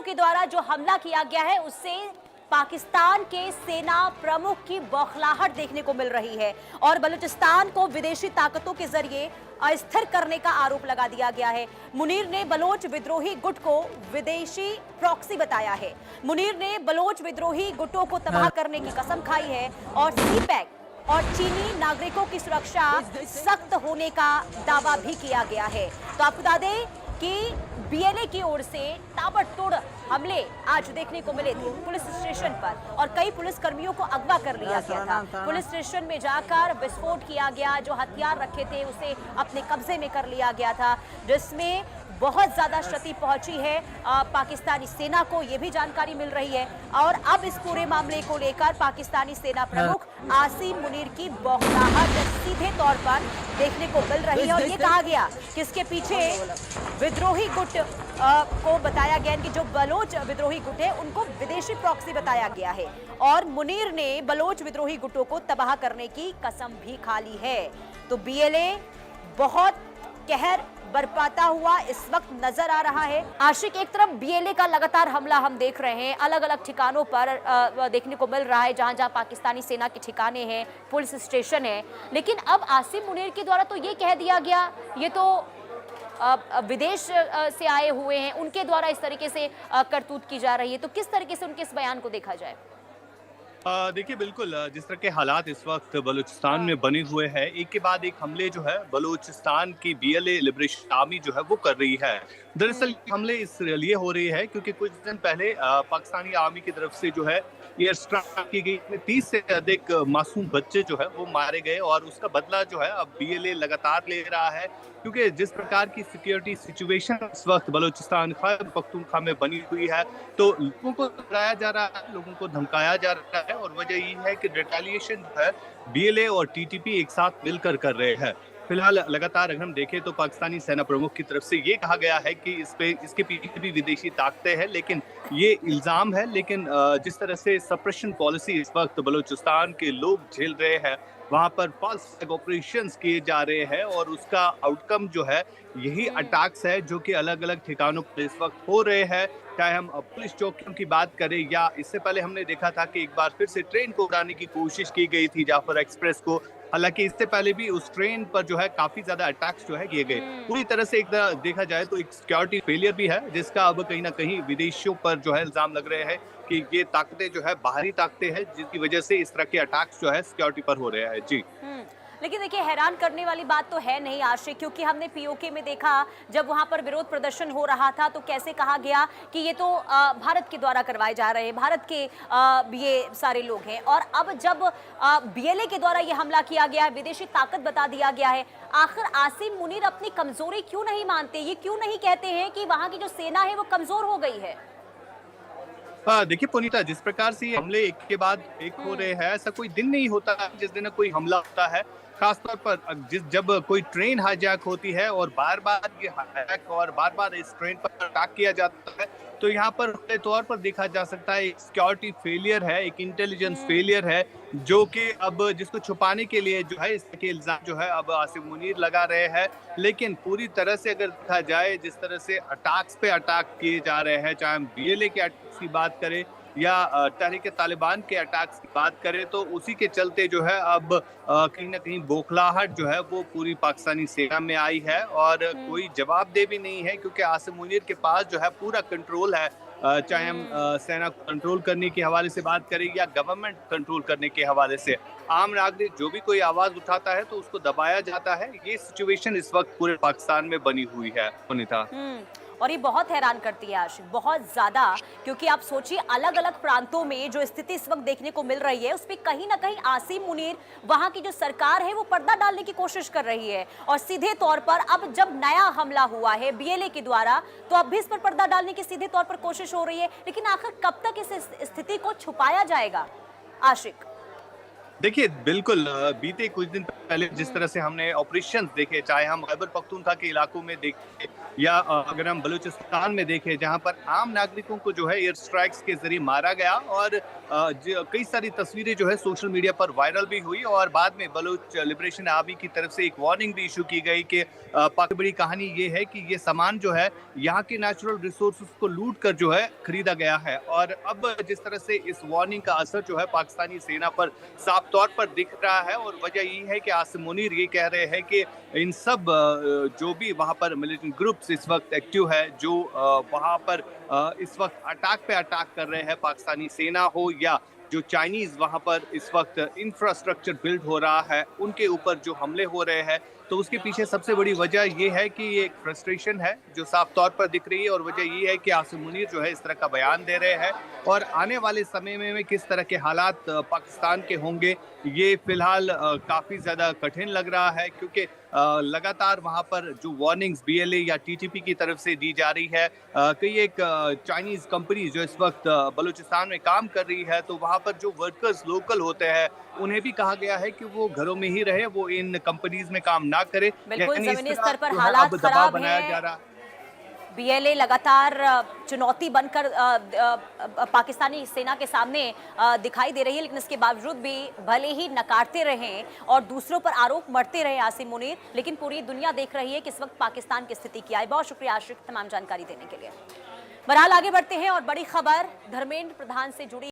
के द्वारा जो हमला किया गया है उससे पाकिस्तान के सेना प्रमुख की बौखलाहट देखने को मिल रही है और बलूचिस्तान को विदेशी ताकतों के जरिए अस्थिर करने का आरोप लगा दिया गया है। मुनीर ने बलोच विद्रोही गुट को विदेशी प्रॉक्सी बताया है। मुनीर ने बलोच विद्रोही गुटों को तबाह करने की कसम खाई है और सीपैक और चीनी नागरिकों की सुरक्षा सख्त होने का दावा भी किया गया है। तो आपको बता दें कि बीएलए की ओर से ताबड़तोड़ हमले आज देखने को मिले थे पुलिस स्टेशन पर और कई पुलिस कर्मियों को अगवा कर लिया गया था। पुलिस स्टेशन में जाकर विस्फोट किया गया, जो हथियार रखे थे उसे अपने कब्जे में कर लिया गया था, जिसमें बहुत ज्यादा क्षति पहुंची है पाकिस्तानी सेना को, यह भी जानकारी मिल रही है। और अब इस पूरे मामले को लेकर पाकिस्तानी सेना प्रमुख आसिम मुनीर की बौखलाहट सीधे तौर पर देखने को मिल रही है और ये कहा गया कि इसके पीछे विद्रोही गुट को बताया गया कि जो बलोच विद्रोही गुट है उनको विदेशी प्रॉक्सी बताया गया है और मुनीर ने बलोच विद्रोही गुटों को तबाह करने की कसम भी खा ली है। तो बीएलए बहुत कहर बरपाता हुआ इस वक्त नजर आ रहा है। आशिक, एक तरफ बीएलए का लगातार हमला हम देख रहे हैं, अलग अलग ठिकानों पर देखने को मिल रहा है, जहां जहां पाकिस्तानी सेना के ठिकाने हैं, पुलिस स्टेशन है, लेकिन अब आसिम मुनीर के द्वारा तो ये कह दिया गया ये तो विदेश से आए हुए हैं, उनके द्वारा इस तरीके से करतूत की जा रही है। तो किस तरीके से उनके इस बयान को देखा जाए? देखिए, बिल्कुल जिस तरह के हालात इस वक्त बलूचिस्तान में बने हुए हैं, एक के बाद एक हमले जो है बलूचिस्तान की बीएलए लिबरेशन आर्मी जो है वो कर रही है। दरअसल हमले इसलिए हो रही है क्योंकि कुछ दिन पहले पाकिस्तानी आर्मी की तरफ से जो है एयर स्ट्राइक की गई, 30 से अधिक मासूम बच्चे जो है वो मारे गए और उसका बदला जो है अब बीएलए लगातार ले रहा है, क्योंकि जिस प्रकार की सिक्योरिटी सिचुएशन इस वक्त बलूचिस्तान खैबर पख्तूनख्वा में बनी हुई है, तो लोगों को डराया जा रहा है, लोगों को धमकाया जा रहा है और वजह ये है कि रिटेलिएशन जो है बीएलए और टीटीपी एक साथ मिलकर कर रहे हैं। फिलहाल लगातार अगर हम देखें तो पाकिस्तानी सेना प्रमुख की तरफ से ये कहा गया है कि इसके पीछे भी विदेशी ताकतें हैं, लेकिन ये इल्जाम है। लेकिन जिस तरह से सप्रेशन पॉलिसी इस वक्त बलूचिस्तान के लोग झेल रहे हैं, वहां पर फॉल्स फ्लैग ऑपरेशंस किए जा रहे हैं और उसका आउटकम जो है यही अटैक्स है जो कि अलग अलग ठिकानों पर इस वक्त हो रहे हैं। चाहे हम पुलिस चौकियों की बात करें या इससे पहले हमने देखा था कि एक बार फिर से ट्रेन को उड़ाने की कोशिश की गई थी, जाफर एक्सप्रेस को, हालांकि इससे पहले भी उस ट्रेन पर जो है काफी ज्यादा अटैक्स जो है किए गए। पूरी तरह से एक देखा जाए तो एक सिक्योरिटी फेलियर भी है, जिसका अब कहीं ना कहीं विदेशियों पर जो है इल्जाम लग रहे हैं कि ये ताकतें जो है बाहरी ताकतें हैं, जिसकी वजह से इस तरह के अटैक्स जो है सिक्योरिटी पर हो रहे हैं। जी, लेकिन देखिए, हैरान करने वाली बात तो है नहीं आशिक, क्योंकि हमने पीओके में देखा जब वहां पर विरोध प्रदर्शन हो रहा था तो कैसे कहा गया कि ये तो भारत के द्वारा करवाए जा रहे हैं, भारत के ये सारे लोग हैं, और अब जब बीएलए के द्वारा ये हमला किया गया है, विदेशी ताकत बता दिया गया है, आखिर आसिम मुनीर अपनी कमजोरी क्यों नहीं मानते? ये क्यों नहीं कहते हैं कि वहां की जो सेना है वो कमजोर हो गई है? देखिए पुनीता, जिस प्रकार से ये हमले एक के बाद एक हो रहे हैं, ऐसा कोई दिन नहीं होता जिस दिन कोई हमला होता है, खासतौर पर जब कोई ट्रेन हाईजैक होती है और बार बार ये हाईजैक और बार बार इस ट्रेन पर अटैक किया जाता है, तो यहाँ पर खुले तौर पर देखा जा सकता है एक सिक्योरिटी फेलियर है, एक इंटेलिजेंस फेलियर है, जो कि अब जिसको छुपाने के लिए जो है इसके इल्जाम जो है अब आसिम मुनीर लगा रहे हैं। लेकिन पूरी तरह से अगर देखा जाए, जिस तरह से अटैक्स पे अटैक किए जा रहे हैं, चाहे हम बीएलए के अटैक्स की बात करें या तहरीक तालिबान के अटैक्स की बात करें, तो उसी के चलते जो है अब कहीं ना कहीं बौखलाहट जो है वो पूरी पाकिस्तानी सेना में आई है और कोई जवाबदेह भी नहीं है, क्योंकि आसिम मुनीर के पास जो है पूरा कंट्रोल है, चाहे हम सेना को कंट्रोल करने के हवाले से बात करें या गवर्नमेंट कंट्रोल करने के हवाले से। आम नागरिक जो भी कोई आवाज उठाता है तो उसको दबाया जाता है। ये सिचुएशन इस वक्त पूरे पाकिस्तान में बनी हुई है पुनीता। और ये बहुत हैरान करती है आशिक, बहुत ज्यादा, क्योंकि आप सोचिए अलग अलग प्रांतों में जो स्थिति इस वक्त देखने को मिल रही है उस पर कहीं ना कहीं आसिम मुनीर, वहां की जो सरकार है वो पर्दा डालने की कोशिश कर रही है और सीधे तौर पर अब जब नया हमला हुआ है बीएलए के द्वारा तो अब भी इस पर पर्दा डालने की सीधे तौर पर कोशिश हो रही है। लेकिन आखिर कब तक इस स्थिति को छुपाया जाएगा आशिक? देखिए, बिल्कुल बीते कुछ दिन पहले जिस तरह से हमने ऑपरेशंस देखे, चाहे हम खैबर पख्तूनख्वा के इलाकों में देखें या अगर हम बलूचिस्तान में देखें, जहां पर आम नागरिकों को जो है एयर स्ट्राइक्स के जरिए मारा गया और कई सारी तस्वीरें जो है सोशल मीडिया पर वायरल भी हुई और बाद में बलूच लिबरेशन आर्मी की तरफ से एक वार्निंग भी इशू की गई कि बड़ी कहानी ये है कि ये सामान जो है यहाँ के नेचुरल रिसोर्सेज को लूट कर जो है खरीदा गया है। और अब जिस तरह से इस वार्निंग का असर जो है पाकिस्तानी सेना पर साफ तौर पर दिख रहा है और वजह ये है कि आसिम मुनीर ये कह रहे हैं कि इन सब जो भी वहां पर मिलिटेंट ग्रुप्स इस वक्त एक्टिव है, जो वहां पर इस वक्त अटैक पे अटैक कर रहे हैं, पाकिस्तानी सेना हो या जो चाइनीज वहां पर इस वक्त इंफ्रास्ट्रक्चर बिल्ड हो रहा है, उनके ऊपर जो हमले हो रहे हैं, तो उसके पीछे सबसे बड़ी वजह ये है कि ये एक फ्रस्ट्रेशन है जो साफ तौर पर दिख रही है और वजह ये है कि आसिम मुनीर जो है इस तरह का बयान दे रहे हैं और आने वाले समय में किस तरह के हालात पाकिस्तान के होंगे ये फिलहाल काफी ज्यादा कठिन लग रहा है, क्योंकि लगातार वहां पर जो वार्निंग्स बीएलए या टीटीपी की तरफ से दी जा रही है, कई एक चाइनीज कंपनी जो इस वक्त बलूचिस्तान में काम कर रही है, तो वहां पर जो वर्कर्स लोकल होते हैं उन्हें भी कहा गया है कि वो घरों में ही रहे, वो इन कंपनीज में काम ना करे। बिल्कुल यानी इस जमीनी तरह स्तर पर जो है हालात अब दबाव खराब बनाया हैं। जा रहा है। बीएलए लगातार चुनौती बनकर पाकिस्तानी सेना के सामने दिखाई दे रही है, लेकिन इसके बावजूद भी भले ही नकारते रहे और दूसरों पर आरोप मढ़ते रहे आसिम मुनीर, लेकिन पूरी दुनिया देख रही है कि इस वक्त पाकिस्तान की स्थिति क्या है। बहुत शुक्रिया आशिक तमाम जानकारी देने के लिए। बहरहाल आगे बढ़ते हैं और बड़ी खबर धर्मेंद्र प्रधान से जुड़ी